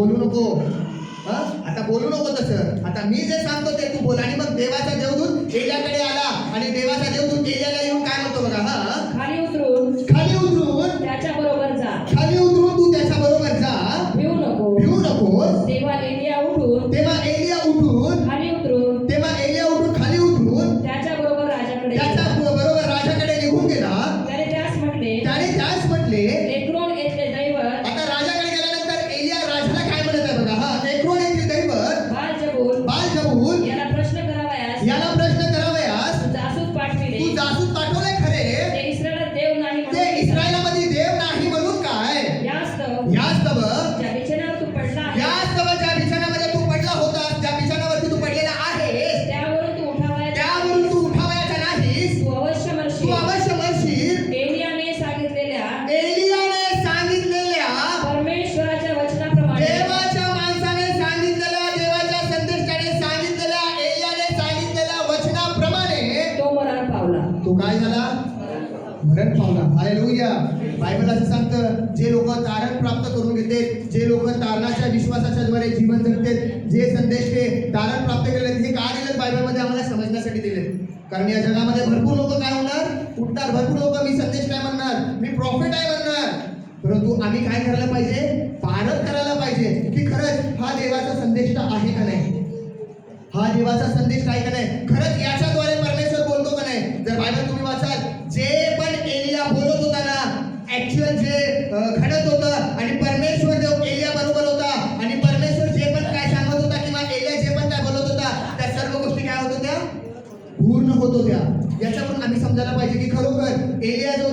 बोलू नको. आता बोलू नको तसं. आता मी जे सांगतो ते तू बोल. आणि मग देवाचा देवदूत एलियाकडे आला आणि देवाचा देवदूत एलियाला येऊन काय म्हणतो बघा, खाली उतरून त्याच्या बरोबर जा. खाली उतरून तू त्याच्या बरोबर जा. भिवू नको. तेव्हा एलिया उठून खाली उतरून खाली उतरून त्याच्या बरोबर राजाकडे निघून गेला. त्याने त्यास म्हटले एक्रोन येथले दैवत. आता राजाकडे गेल्यानंतर एलिया राजाला काय म्हणत आहे बघा, एक्रोन येथील दैवत बाल-जबूल याला प्रश्न करावयास तू जासूस पाठवले खरे, ते इस्रायलात देव नाही ते इस्रायलामध्ये देव नाही म्हणून काय यास्तव यास्तव ज्या बिछाण्यावर तू पडला आहेस, ज्या बिछाण्यामध्ये तू पडला होतास, ज्या बिछाण्यावरती तू पडलेला आहेस, त्यावरून तू उठावयाचा नाहीस. तू अवश्य मरशील. एलियाने सांगितलेल्या परमेश्वराच्या वचनाप्रमाणे देवाच्या माणसाने सांगितलेल्या, देवाच्या संदेशाने सांगितलेल्या, एलियाने सांगितलेल्या वचनाप्रमाणे तो मरण पावला. तो काय झाला? मरण पावला. हालेलुया. बायबल असं सांगतं, जे लोक तारण प्राप्त करून घेते, जे लोक तारणाच्या विश्वासाच्या द्वारे जीवन जगते, जे संदेश ते तारण प्राप्त केले, हे का दिलेत बायबलमध्ये आम्हाला समजण्यासाठी दिलेत. कारण या जगामध्ये भरपूर लोक काय होणार, उठणार. भरपूर लोक मी संदेश काय म्हणणार, मी प्रॉफिट आहे म्हणणार. परंतु आम्ही काय करायला पाहिजे? पारख करायला पाहिजे की खरंच हा देवाचा संदेश आहे का नाही, हा देवाचा संदेश आहे का नाही, खरंच याच्याद्वारे परमेश्वर बोलतो का नाही. जर बायबल तुम्ही वाचाल, जे पण एलिया बोलत होता ना, ऍक्च्युअल जे घडत होतं आणि परमेश्वर देव एलिया बरोबर होता आणि परमेश्वर जे पण काय सांगत होता किंवा एलिया जे पण काय बोलत होता, त्या सर्व गोष्टी काय होत होत्या? पूर्ण होत होत्या. याच्यावरून आम्ही समजायला पाहिजे की खरोखर एलिया जो